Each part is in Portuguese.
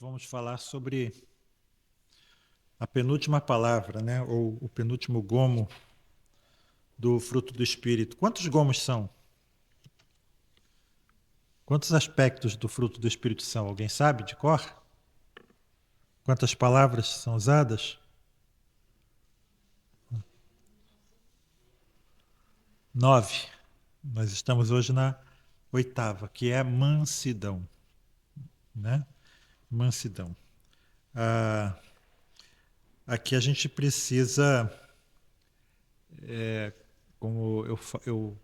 vamos falar sobre a penúltima palavra, né? Ou o penúltimo gomo do fruto do Espírito. Quantos gomos são? Quantos aspectos do fruto do Espírito são? Alguém sabe de cor? Quantas palavras são usadas? 9. Nós estamos hoje na 8ª, que é mansidão, né? Mansidão. Aqui a gente precisa, como eu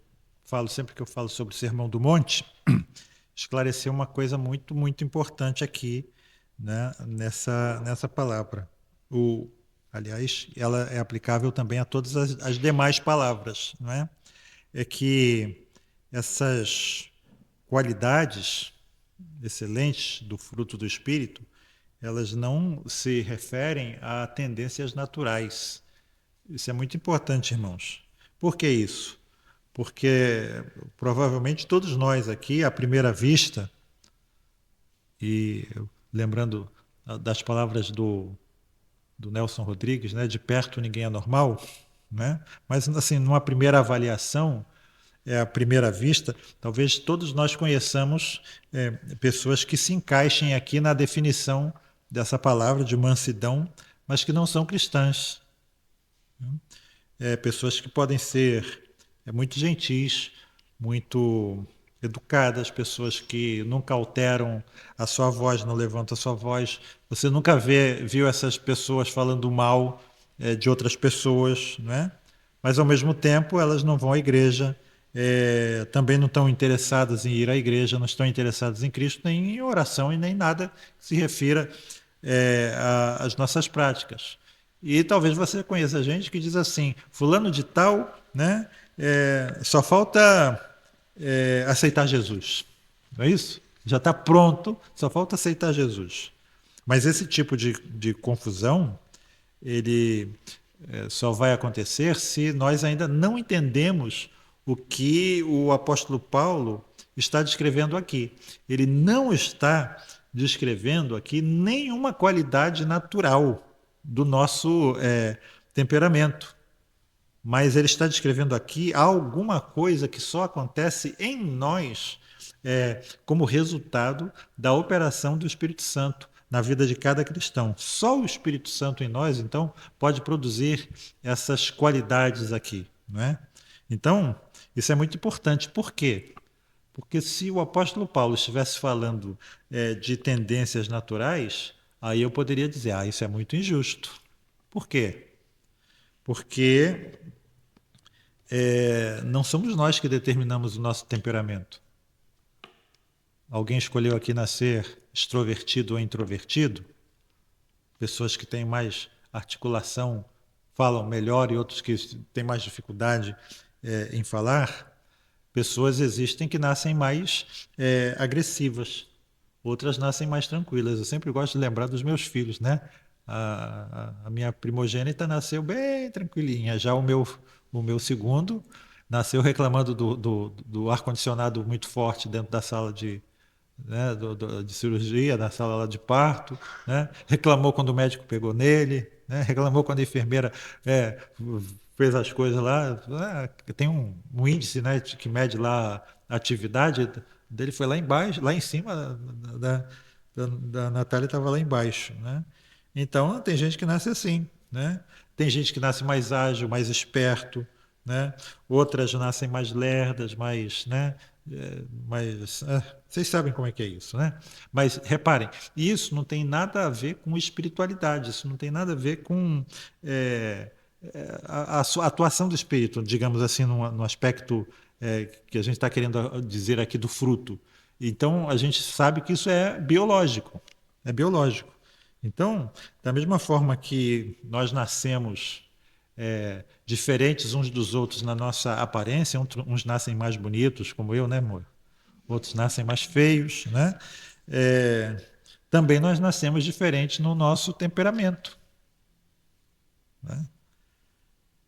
falo sempre que eu falo sobre o Sermão do Monte, esclarecer uma coisa muito, muito importante aqui, né, nessa palavra. Aliás, ela é aplicável também a todas as demais palavras, não é? É que essas qualidades excelentes do fruto do Espírito, elas não se referem a tendências naturais. Isso é muito importante, irmãos. Por que isso? Porque provavelmente todos nós aqui, à primeira vista, e lembrando das palavras do Nelson Rodrigues, né, de perto ninguém é normal, né? Mas assim, numa primeira avaliação, à primeira vista, talvez todos nós conheçamos pessoas que se encaixem aqui na definição dessa palavra de mansidão, mas que não são cristãs. Pessoas que podem ser muito gentis, muito educadas, pessoas que nunca alteram a sua voz, não levantam a sua voz. Você nunca viu essas pessoas falando mal de outras pessoas, não é? Mas ao mesmo tempo elas não vão à igreja, também não estão interessadas em ir à igreja, não estão interessadas em Cristo, nem em oração e nem nada que se refira às nossas práticas. E talvez você conheça gente que diz assim, fulano de tal, né, só falta aceitar Jesus. Não é isso? Já está pronto, só falta aceitar Jesus. Mas esse tipo de confusão, ele só vai acontecer se nós ainda não entendemos o que o apóstolo Paulo está descrevendo aqui. Ele não está descrevendo aqui nenhuma qualidade natural do nosso temperamento. Mas ele está descrevendo aqui alguma coisa que só acontece em nós como resultado da operação do Espírito Santo na vida de cada cristão. Só o Espírito Santo em nós, então, pode produzir essas qualidades aqui, não é? Então, isso é muito importante. Por quê? Porque se o apóstolo Paulo estivesse falando de tendências naturais, aí eu poderia dizer, isso é muito injusto. Por quê? Porque não somos nós que determinamos o nosso temperamento. Alguém escolheu aqui nascer extrovertido ou introvertido? Pessoas que têm mais articulação falam melhor e outros que têm mais dificuldade em falar. Pessoas existem que nascem mais agressivas, outras nascem mais tranquilas. Eu sempre gosto de lembrar dos meus filhos, né? A minha primogênita nasceu bem tranquilinha, já o meu segundo nasceu reclamando do ar-condicionado muito forte dentro da sala né, de cirurgia, da sala lá de parto, né? Reclamou quando o médico pegou nele, né? Reclamou quando a enfermeira fez as coisas lá. Tem um índice, né, que mede lá a atividade dele, foi lá embaixo, lá em cima da Natália estava lá embaixo, né? Então tem gente que nasce assim, né? Tem gente que nasce mais ágil, mais esperto, né? Outras nascem mais lerdas, mais, né? Vocês sabem como é que é isso, né? Mas reparem, isso não tem nada a ver com espiritualidade, isso não tem nada a ver com a atuação do espírito, digamos assim, no aspecto que a gente está querendo dizer aqui do fruto. Então a gente sabe que isso é biológico, é biológico. Então, da mesma forma que nós nascemos diferentes uns dos outros na nossa aparência, uns nascem mais bonitos, como eu, né, amor? Outros nascem mais feios, né? Também nós nascemos diferentes no nosso temperamento, né?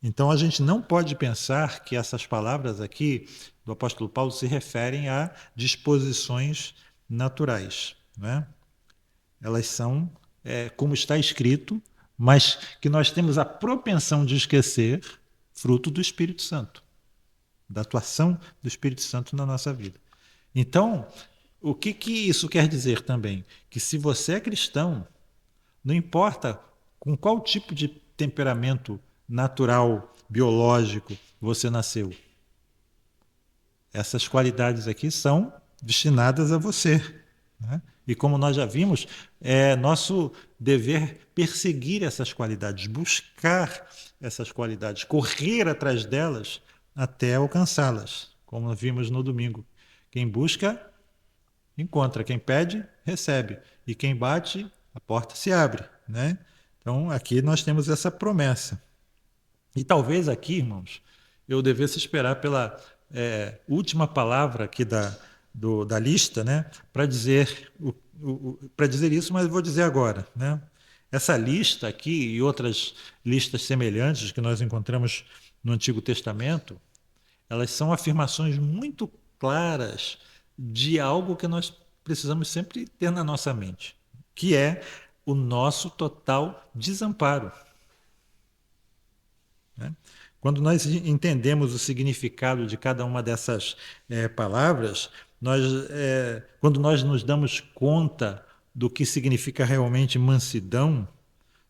Então a gente não pode pensar que essas palavras aqui do apóstolo Paulo se referem a disposições naturais, né? elas são como está escrito, mas que nós temos a propensão de esquecer, fruto do Espírito Santo, da atuação do Espírito Santo na nossa vida. Então, o que isso quer dizer também? Que se você é cristão, não importa com qual tipo de temperamento natural, biológico você nasceu, essas qualidades aqui são destinadas a você, né? E como nós já vimos, é nosso dever perseguir essas qualidades, buscar essas qualidades, correr atrás delas até alcançá-las, como vimos no domingo. Quem busca, encontra. Quem pede, recebe. E quem bate, a porta se abre, né? Então, aqui nós temos essa promessa. E talvez aqui, irmãos, eu devesse esperar pela última palavra aqui da lista, né, para dizer, para dizer isso, mas vou dizer agora, né? Essa lista aqui e outras listas semelhantes que nós encontramos no Antigo Testamento, elas são afirmações muito claras de algo que nós precisamos sempre ter na nossa mente, que é o nosso total desamparo, né? Quando nós entendemos o significado de cada uma dessas palavras, quando nós nos damos conta do que significa realmente mansidão,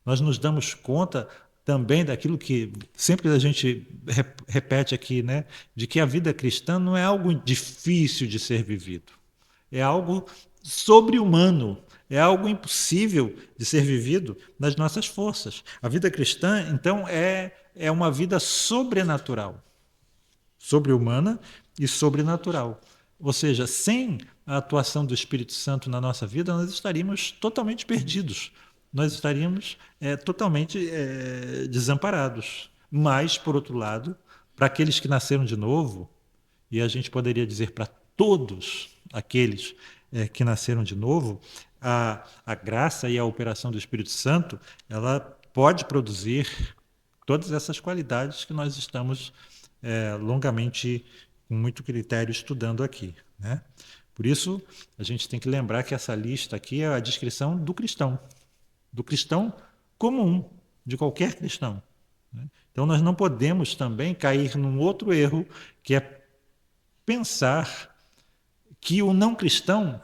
nós nos damos conta também daquilo que sempre a gente repete aqui, né? De que a vida cristã não é algo difícil de ser vivido, é algo sobre-humano, é algo impossível de ser vivido nas nossas forças. A vida cristã, então, é uma vida sobrenatural, sobre-humana e sobrenatural. Ou seja, sem a atuação do Espírito Santo na nossa vida, nós estaríamos totalmente perdidos, nós estaríamos totalmente desamparados. Mas, por outro lado, para aqueles que nasceram de novo, e a gente poderia dizer para todos aqueles que nasceram de novo, a graça e a operação do Espírito Santo, ela pode produzir todas essas qualidades que nós estamos longamente, com muito critério, estudando aqui, né? Por isso, a gente tem que lembrar que essa lista aqui é a descrição do cristão comum, de qualquer cristão, né? Então, nós não podemos também cair num outro erro, que é pensar que o não cristão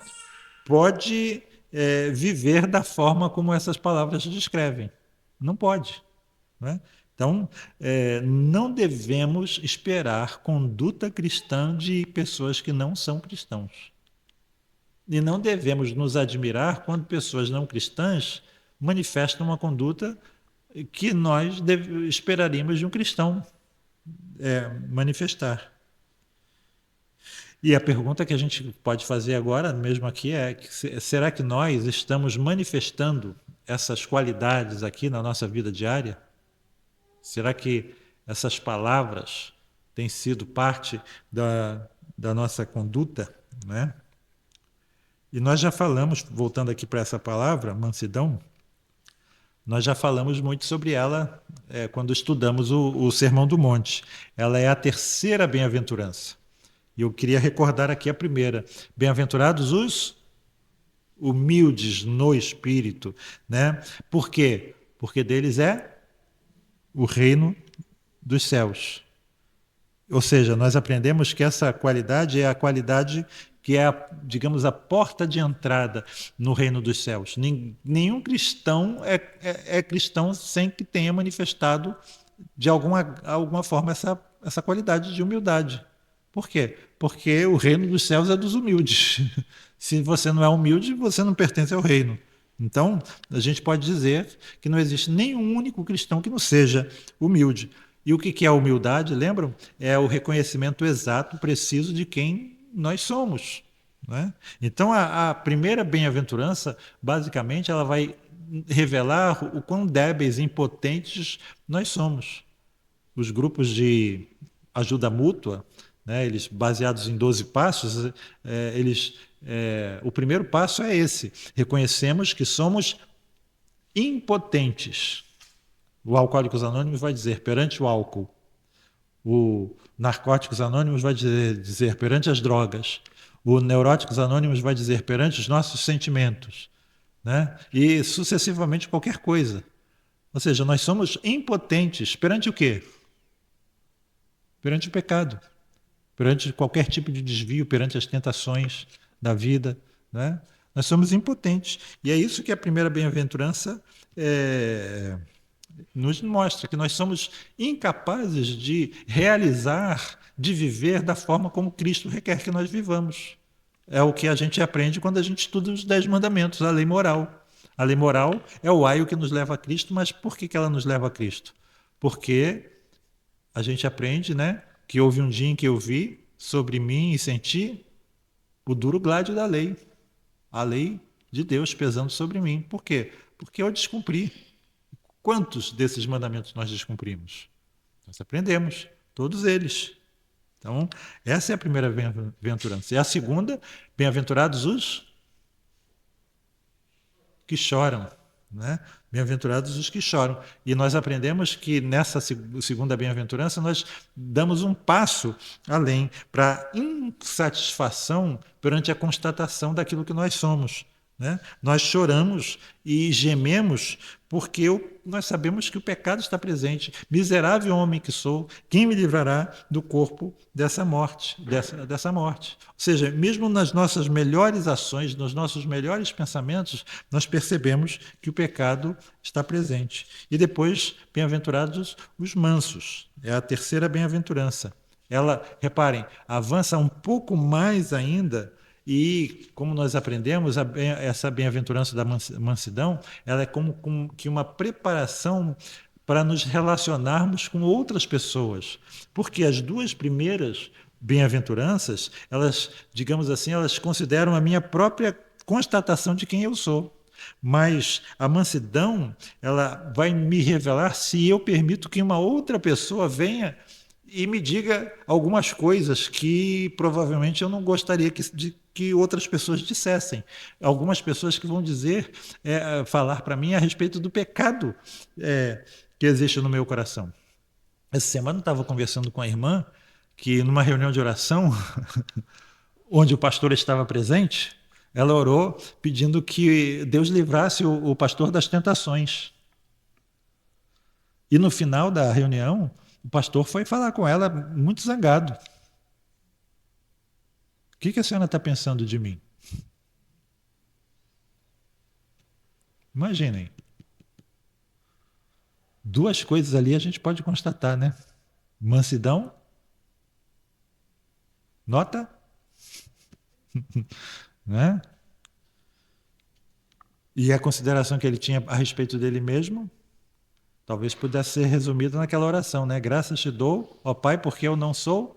pode viver da forma como essas palavras descrevem. Não pode, né? Então, não devemos esperar conduta cristã de pessoas que não são cristãos. E não devemos nos admirar quando pessoas não cristãs manifestam uma conduta que nós esperaríamos de um cristão manifestar. E a pergunta que a gente pode fazer agora, mesmo aqui, será que nós estamos manifestando essas qualidades aqui na nossa vida diária? Será que essas palavras têm sido parte da nossa conduta, né? E nós já falamos, voltando aqui para essa palavra, mansidão, nós já falamos muito sobre ela quando estudamos o Sermão do Monte. Ela é a terceira bem-aventurança. E eu queria recordar aqui a primeira. Bem-aventurados os humildes no espírito, né? Por quê? Porque deles é o reino dos céus. Ou seja, nós aprendemos que essa qualidade é a qualidade que é, digamos, a porta de entrada no reino dos céus. Nenhum cristão é cristão sem que tenha manifestado de alguma forma essa qualidade de humildade. Por quê? Porque o reino dos céus é dos humildes. Se você não é humilde, você não pertence ao reino. Então, a gente pode dizer que não existe nenhum único cristão que não seja humilde. E o que é a humildade, lembram? É o reconhecimento exato, preciso de quem nós somos, né? Então, a primeira bem-aventurança, basicamente, ela vai revelar o quão débeis e impotentes nós somos. Os grupos de ajuda mútua, né, eles baseados em 12 passos, o primeiro passo é esse: reconhecemos que somos impotentes. O Alcoólicos Anônimos vai dizer perante o álcool, o Narcóticos Anônimos vai dizer perante as drogas, o Neuróticos Anônimos vai dizer perante os nossos sentimentos, né? E sucessivamente qualquer coisa. Ou seja, nós somos impotentes perante o quê? Perante o pecado, perante qualquer tipo de desvio, perante as tentações da vida, né? Nós somos impotentes. E é isso que a primeira bem-aventurança nos mostra, que nós somos incapazes de realizar, de viver da forma como Cristo requer que nós vivamos. É o que a gente aprende quando a gente estuda os 10 mandamentos, a lei moral. A lei moral é o aio que nos leva a Cristo, mas por que ela nos leva a Cristo? Porque a gente aprende, né, que houve um dia em que eu vi sobre mim e senti o duro gládio da lei. A lei de Deus pesando sobre mim. Por quê? Porque eu descumpri. Quantos desses mandamentos nós descumprimos? Nós aprendemos, todos eles. Então, essa é a primeira bem-aventurança. E a segunda, bem-aventurados os que choram, né? Bem-aventurados os que choram. E nós aprendemos que nessa segunda bem-aventurança nós damos um passo além para insatisfação perante a constatação daquilo que nós somos. Né? Nós choramos e gememos porque nós sabemos que o pecado está presente. Miserável homem que sou, quem me livrará do corpo dessa morte, dessa morte? Ou seja, mesmo nas nossas melhores ações, nos nossos melhores pensamentos, nós percebemos que o pecado está presente. E depois, bem-aventurados os mansos. É a terceira bem-aventurança. Ela, reparem, avança um pouco mais ainda. E, como nós aprendemos, essa bem-aventurança da mansidão, ela é como que uma preparação para nos relacionarmos com outras pessoas. Porque as duas primeiras bem-aventuranças, elas, digamos assim, elas consideram a minha própria constatação de quem eu sou. Mas a mansidão, ela vai me revelar se eu permito que uma outra pessoa venha e me diga algumas coisas que provavelmente eu não gostaria que outras pessoas dissessem. Algumas pessoas que vão dizer, falar para mim a respeito do pecado que existe no meu coração. Essa semana eu estava conversando com a irmã que numa reunião de oração, onde o pastor estava presente, ela orou pedindo que Deus livrasse o pastor das tentações. E no final da reunião, o pastor foi falar com ela muito zangado. O que a senhora está pensando de mim? Imaginem. Duas coisas ali a gente pode constatar, né? Mansidão. Nota? Né? E a consideração que ele tinha a respeito dele mesmo, talvez pudesse ser resumida naquela oração, né? Graças te dou, ó Pai, porque eu não sou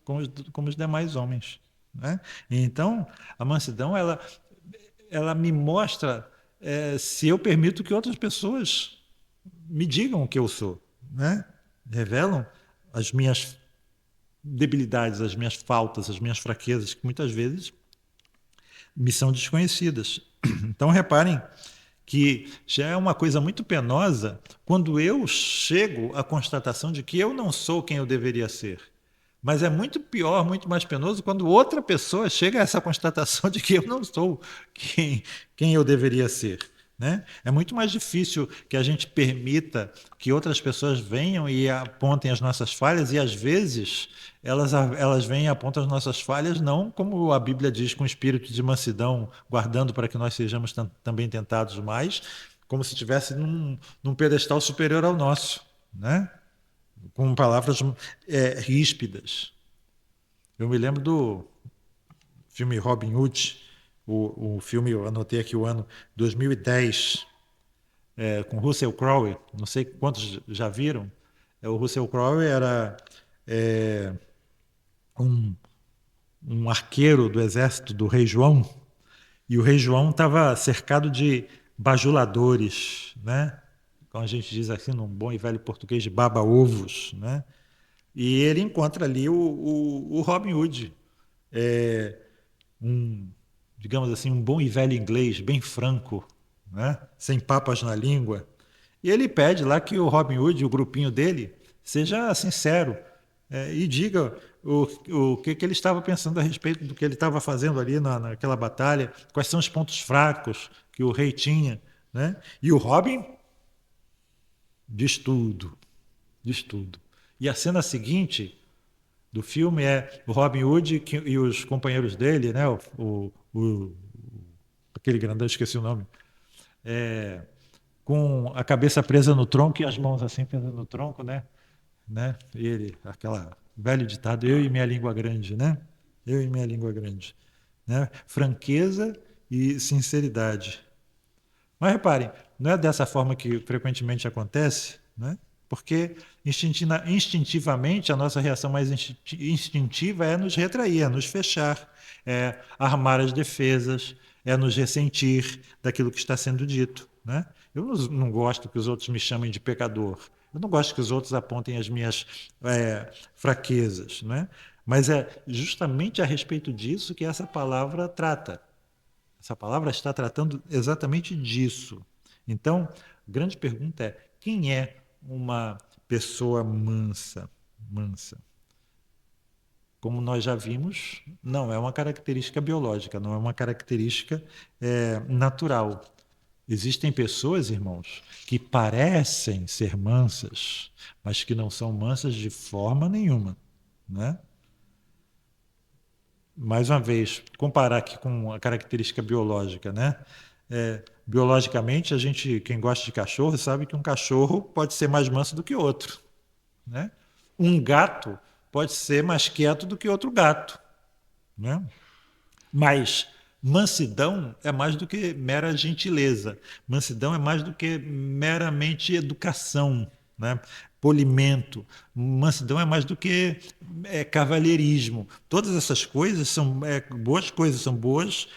como os demais homens. Né? Então, a mansidão, ela me mostra se eu permito que outras pessoas me digam o que eu sou. Né? Revelam as minhas debilidades, as minhas faltas, as minhas fraquezas, que muitas vezes me são desconhecidas. Então, reparem que já é uma coisa muito penosa quando eu chego à constatação de que eu não sou quem eu deveria ser. Mas é muito pior, muito mais penoso quando outra pessoa chega a essa constatação de que eu não sou quem eu deveria ser. Né? É muito mais difícil que a gente permita que outras pessoas venham e apontem as nossas falhas, e às vezes elas vêm e apontam as nossas falhas, não como a Bíblia diz, com espírito de mansidão, guardando para que nós sejamos também tentados, mas como se estivesse num pedestal superior ao nosso, né? Com palavras ríspidas. Eu me lembro do filme Robin Hood, o filme, eu anotei aqui o ano 2010, com Russell Crowe, não sei quantos já viram. O Russell Crowe era um arqueiro do exército do rei João, e o rei João estava cercado de bajuladores, né? Como a gente diz assim, num bom e velho português, de baba-ovos, né? E ele encontra ali o Robin Hood, digamos assim, um bom e velho inglês, bem franco, né? Sem papas na língua. E ele pede lá que o Robin Hood, o grupinho dele, seja sincero, E diga o que ele estava pensando a respeito do que ele estava fazendo ali naquela batalha, quais são os pontos fracos que o rei tinha, né? E o Robin diz tudo, diz tudo. E a cena seguinte do filme é o Robin Hood e os companheiros dele, né? Aquele grandão, esqueci o nome, é, com a cabeça presa no tronco e as mãos assim presas no tronco, né? Ele, aquela velho ditado, eu e minha língua grande, né? Eu e minha língua grande, né? Franqueza e sinceridade. Mas reparem, não é dessa forma que frequentemente acontece, né? Porque instintivamente a nossa reação mais instintiva é nos retrair, é nos fechar, é armar as defesas, é nos ressentir daquilo que está sendo dito, né? Eu não gosto que os outros me chamem de pecador. Eu não gosto que os outros apontem as minhas fraquezas, né? Mas é justamente a respeito disso que essa palavra trata. Essa palavra está tratando exatamente disso. Então, a grande pergunta é: quem é uma pessoa mansa? Mansa. Como nós já vimos, não é uma característica biológica, não é uma característica natural. Existem pessoas, irmãos, que parecem ser mansas, mas que não são mansas de forma nenhuma, né? Mais uma vez, comparar aqui com a característica biológica, né? Biologicamente, a gente, quem gosta de cachorro, sabe que um cachorro pode ser mais manso do que outro, né? Um gato pode ser mais quieto do que outro gato, né? Mas mansidão é mais do que mera gentileza. Mansidão é mais do que meramente educação, né? Polimento. Mansidão é mais do que cavalheirismo. Todas essas coisas são boas coisas, são boas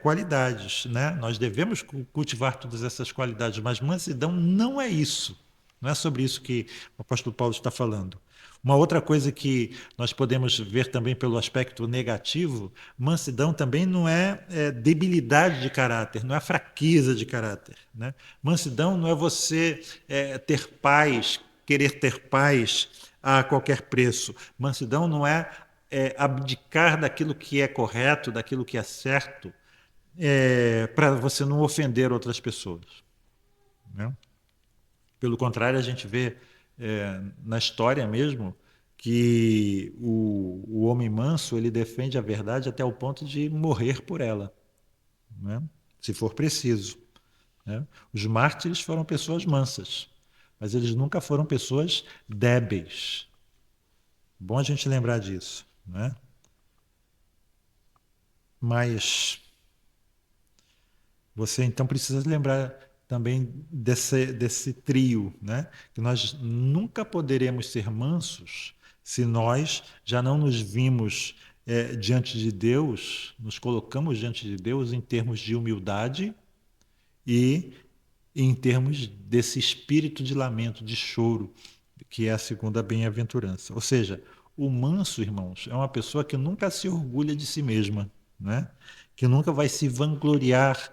qualidades, né? Nós devemos cultivar todas essas qualidades, mas mansidão não é isso. Não é sobre isso que o apóstolo Paulo está falando. Uma outra coisa que nós podemos ver também pelo aspecto negativo, mansidão também não é debilidade de caráter, não é fraqueza de caráter, né? Mansidão não é você ter paz, querer ter paz a qualquer preço. Mansidão não é abdicar daquilo que é correto, daquilo que é certo, para você não ofender outras pessoas, né? Pelo contrário, a gente vê na história mesmo que o homem manso ele defende a verdade até o ponto de morrer por ela, né? Se for preciso, né? Os mártires foram pessoas mansas, mas eles nunca foram pessoas débeis. Bom a gente lembrar disso, né? Mas você então precisa lembrar também desse trio, né? Que nós nunca poderemos ser mansos se nós já não nos vimos diante de Deus, nos colocamos diante de Deus em termos de humildade e em termos desse espírito de lamento, de choro, que é a segunda bem-aventurança. Ou seja, o manso, irmãos, é uma pessoa que nunca se orgulha de si mesma, né? Que nunca vai se vangloriar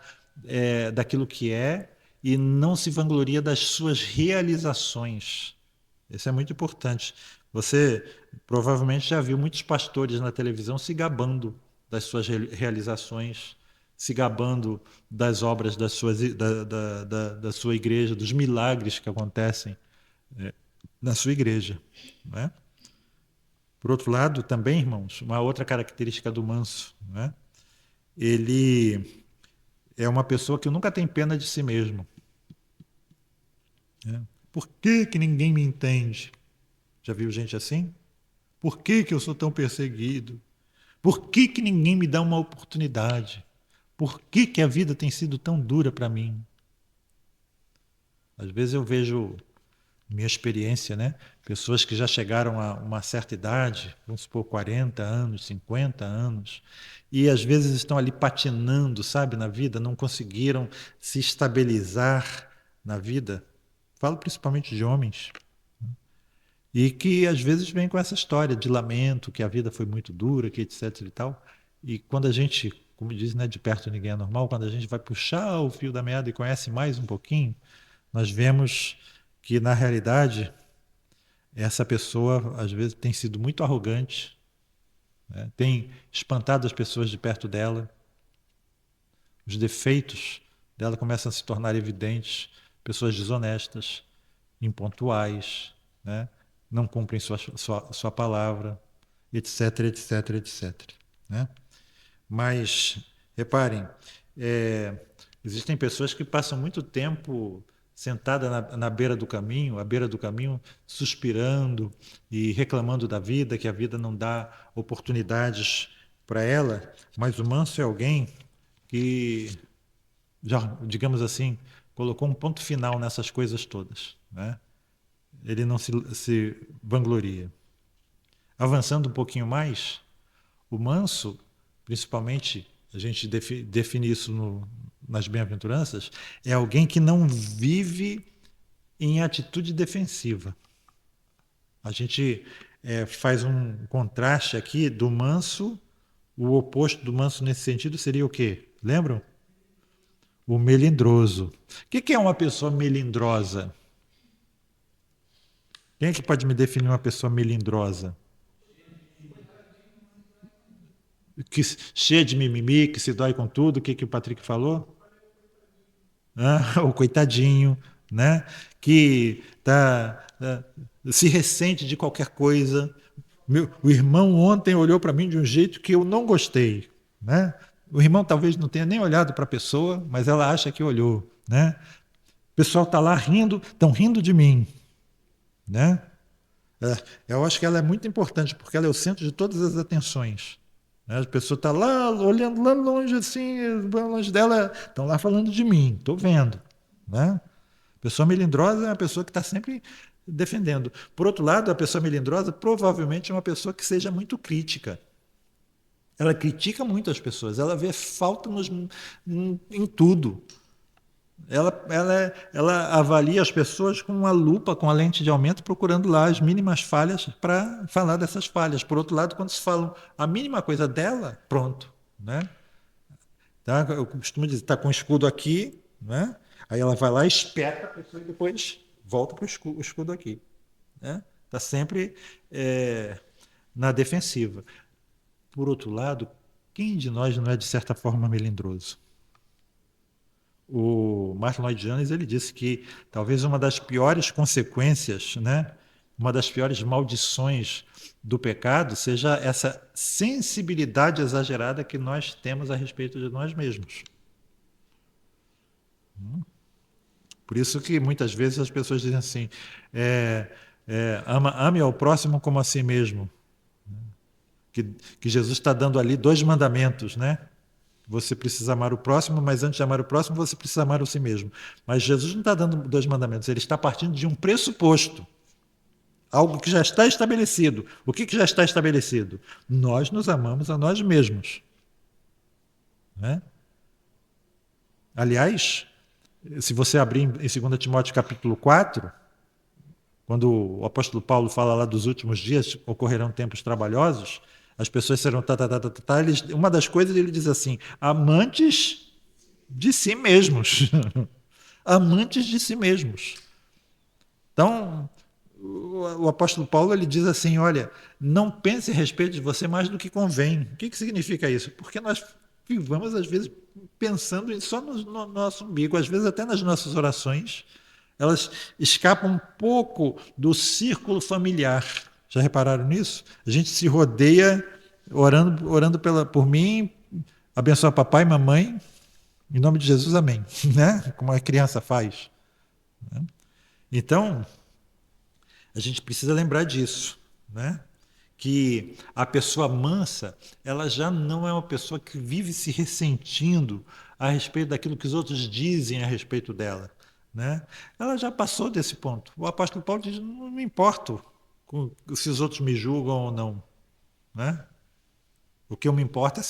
daquilo que é e não se vangloria das suas realizações. Isso é muito importante. Você provavelmente já viu muitos pastores na televisão se gabando das suas realizações, se gabando das obras da sua igreja, dos milagres que acontecem na sua igreja, né? Por outro lado, também, irmãos, uma outra característica do manso, né? Ele é uma pessoa que nunca tem pena de si mesmo, né? Por que que ninguém me entende? Já viu gente assim? Por que que eu sou tão perseguido? Por que que ninguém me dá uma oportunidade? Por que que a vida tem sido tão dura para mim? Às vezes eu vejo, minha experiência, né? Pessoas que já chegaram a uma certa idade, vamos supor 40 anos, 50 anos, e às vezes estão ali patinando, sabe, na vida, não conseguiram se estabilizar na vida. Falo principalmente de homens. E que às vezes vem com essa história de lamento, que a vida foi muito dura, que etc e tal. E quando a gente, como diz, né, de perto ninguém é normal, quando a gente vai puxar o fio da meada e conhece mais um pouquinho, nós vemos que na realidade essa pessoa, às vezes, tem sido muito arrogante, né? Tem espantado as pessoas de perto dela, os defeitos dela começam a se tornar evidentes, pessoas desonestas, impontuais, né? Não cumprem sua palavra, etc, etc, etc. Né? Mas, reparem, é, existem pessoas que passam muito tempo sentada na beira do caminho, à beira do caminho, suspirando e reclamando da vida, que a vida não dá oportunidades para ela, mas o manso é alguém que, já, digamos assim, colocou um ponto final nessas coisas todas. Né? Ele não se vangloria. Avançando um pouquinho mais, o manso, principalmente, a gente define isso nas bem-aventuranças, é alguém que não vive em atitude defensiva. A gente faz um contraste aqui do manso, o oposto do manso nesse sentido seria o quê? Lembram? O melindroso. O que é uma pessoa melindrosa? Quem é que pode me definir uma pessoa melindrosa? Que, cheia de mimimi, que se dói com tudo, o que o Patrick falou? Ah, o coitadinho, né? Que se ressente de qualquer coisa. O irmão ontem olhou para mim de um jeito que eu não gostei, né? O irmão talvez não tenha nem olhado para a pessoa, mas ela acha que olhou, né? O pessoal está lá rindo, estão rindo de mim, né? Eu acho que ela é muito importante porque ela é o centro de todas as atenções. Né? A pessoa está lá olhando lá longe assim, longe dela, estão lá falando de mim, estou vendo, né? Pessoa melindrosa é uma pessoa que está sempre defendendo. Por outro lado, a pessoa melindrosa provavelmente é uma pessoa que seja muito crítica. Ela critica muito as pessoas, ela vê falta em tudo. Ela avalia as pessoas com uma lupa, com a lente de aumento, procurando lá as mínimas falhas para falar dessas falhas. Por outro lado, quando se fala a mínima coisa dela, pronto. Né? Tá? Eu costumo dizer, está com o escudo aqui, né? Aí ela vai lá, espeta a pessoa e depois volta para o escudo aqui. Né? Está sempre na defensiva. Por outro lado, quem de nós não é, de certa forma, melindroso? O Martin Lloyd Jones ele disse que talvez uma das piores consequências, né, uma das piores maldições do pecado seja essa sensibilidade exagerada que nós temos a respeito de nós mesmos. Por isso que muitas vezes as pessoas dizem assim, ame ao próximo como a si mesmo. Que Jesus está dando ali 2 mandamentos, né? Você precisa amar o próximo, mas antes de amar o próximo, você precisa amar o si mesmo. Mas Jesus não está dando 2 mandamentos, ele está partindo de um pressuposto. Algo que já está estabelecido. O que já está estabelecido? Nós nos amamos a nós mesmos. Né? Aliás, se você abrir em 2 Timóteo capítulo 4, quando o apóstolo Paulo fala lá dos últimos dias, ocorrerão tempos trabalhosos, as pessoas serão uma das coisas ele diz assim, amantes de si mesmos. Amantes de si mesmos. Então, o apóstolo Paulo ele diz assim, olha, não pense a respeito de você mais do que convém. O que significa isso? Porque nós vivamos, às vezes, pensando só no nosso umbigo, às vezes até nas nossas orações, elas escapam um pouco do círculo familiar. Já repararam nisso? A gente se rodeia orando por mim, abençoa papai e mamãe, em nome de Jesus, amém. Né? Como a criança faz. Então, a gente precisa lembrar disso, né? Que a pessoa mansa, ela já não é uma pessoa que vive se ressentindo a respeito daquilo que os outros dizem a respeito dela. Né? Ela já passou desse ponto. O apóstolo Paulo diz, não me importo se os outros me julgam ou não. Né? O que eu me importa é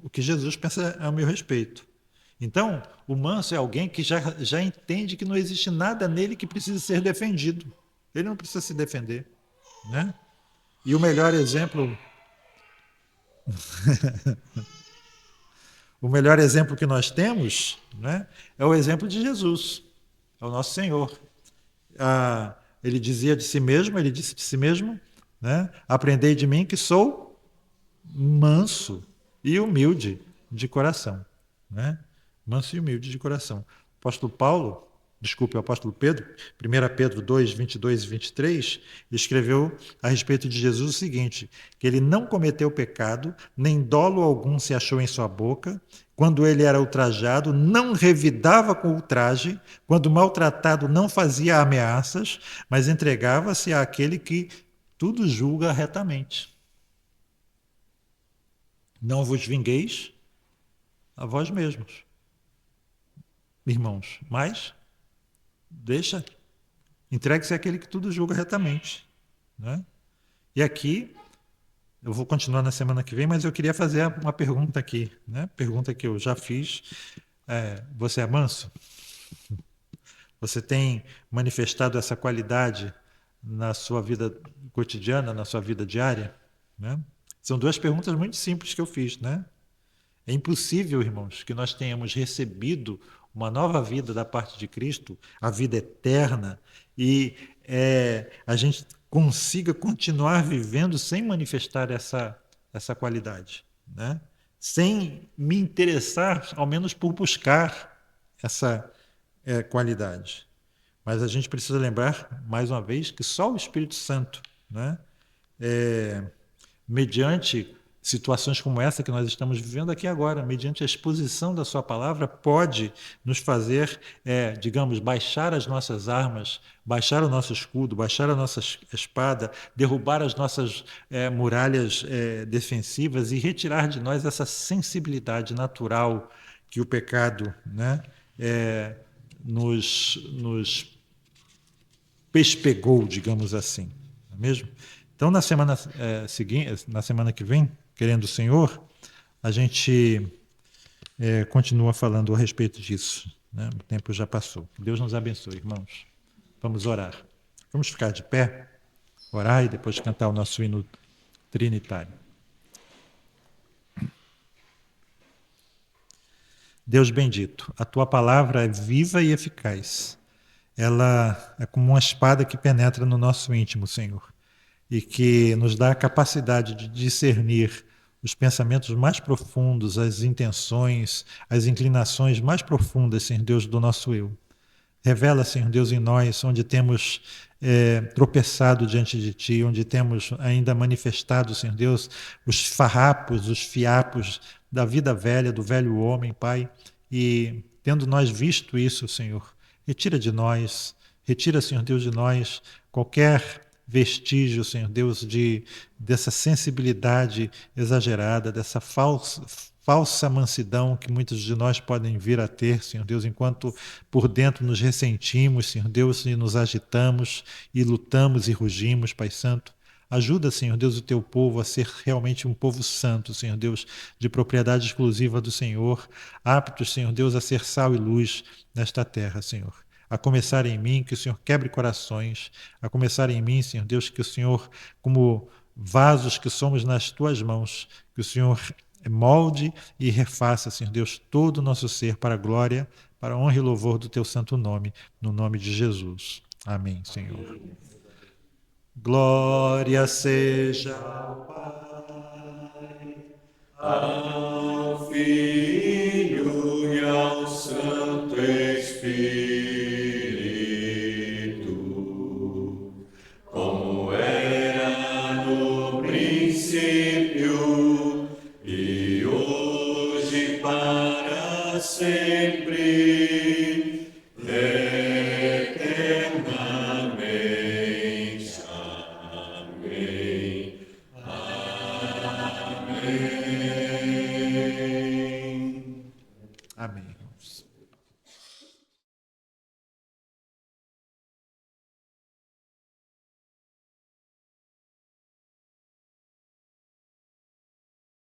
o que Jesus pensa a meu respeito. Então, o manso é alguém que já entende que não existe nada nele que precise ser defendido. Ele não precisa se defender. Né? E o melhor exemplo, o melhor exemplo que nós temos, né, é o exemplo de Jesus, é o nosso Senhor. ele dizia de si mesmo, ele disse de si mesmo, né? Aprendei de mim que sou manso e humilde de coração, né? Manso e humilde de coração. O apóstolo Paulo, desculpe, o apóstolo Pedro, 1 Pedro 2, 22 e 23, escreveu a respeito de Jesus o seguinte, que ele não cometeu pecado, nem dolo algum se achou em sua boca, quando ele era ultrajado, não revidava com ultraje, quando maltratado, não fazia ameaças, mas entregava-se àquele que tudo julga retamente. Não vos vingueis a vós mesmos, irmãos, mas entregue-se àquele que tudo julga retamente. Né? E aqui, eu vou continuar na semana que vem, mas eu queria fazer uma pergunta aqui, né? Pergunta que eu já fiz. Você é manso? Você tem manifestado essa qualidade na sua vida cotidiana, na sua vida diária? Né? São duas perguntas muito simples que eu fiz, né? É impossível, irmãos, que nós tenhamos recebido uma nova vida da parte de Cristo, a vida eterna, e a gente consiga continuar vivendo sem manifestar essa qualidade, né? Sem me interessar, ao menos por buscar essa qualidade. Mas a gente precisa lembrar, mais uma vez, que só o Espírito Santo, né, mediante situações como essa que nós estamos vivendo aqui agora, mediante a exposição da sua palavra, pode nos fazer, digamos, baixar as nossas armas, baixar o nosso escudo, baixar a nossa espada, derrubar as nossas muralhas defensivas e retirar de nós essa sensibilidade natural que o pecado, né, nos pespegou, digamos assim, não é mesmo? Então, na semana seguinte, na semana que vem, querendo o Senhor, a gente continua falando a respeito disso. Né? O tempo já passou. Deus nos abençoe, irmãos. Vamos orar. Vamos ficar de pé, orar e depois cantar o nosso hino trinitário. Deus bendito, a tua palavra é viva e eficaz. Ela é como uma espada que penetra no nosso íntimo, Senhor, e que nos dá a capacidade de discernir os pensamentos mais profundos, as intenções, as inclinações mais profundas, Senhor Deus, do nosso eu. Revela, Senhor Deus, em nós, onde temos tropeçado diante de Ti, onde temos ainda manifestado, Senhor Deus, os farrapos, os fiapos da vida velha, do velho homem, Pai. E tendo nós visto isso, Senhor, retira, Senhor Deus, de nós qualquer vestígio, Senhor Deus, dessa sensibilidade exagerada, dessa falsa mansidão que muitos de nós podem vir a ter, Senhor Deus, enquanto por dentro nos ressentimos, Senhor Deus, e nos agitamos e lutamos e rugimos, Pai Santo. Ajuda, Senhor Deus, o teu povo a ser realmente um povo santo, Senhor Deus, de propriedade exclusiva do Senhor, aptos, Senhor Deus, a ser sal e luz nesta terra, Senhor. A começar em mim, que o Senhor quebre corações, a começar em mim, Senhor Deus, que o Senhor, como vasos que somos nas tuas mãos, que o Senhor molde e refaça, Senhor Deus, todo o nosso ser para a glória, para a honra e louvor do teu santo nome, no nome de Jesus. Amém, Senhor. Glória seja ao Pai, ao Filho e ao Santo Espírito, como era no princípio e hoje para sempre, eternamente. Amém. Amém. Amém, irmãos.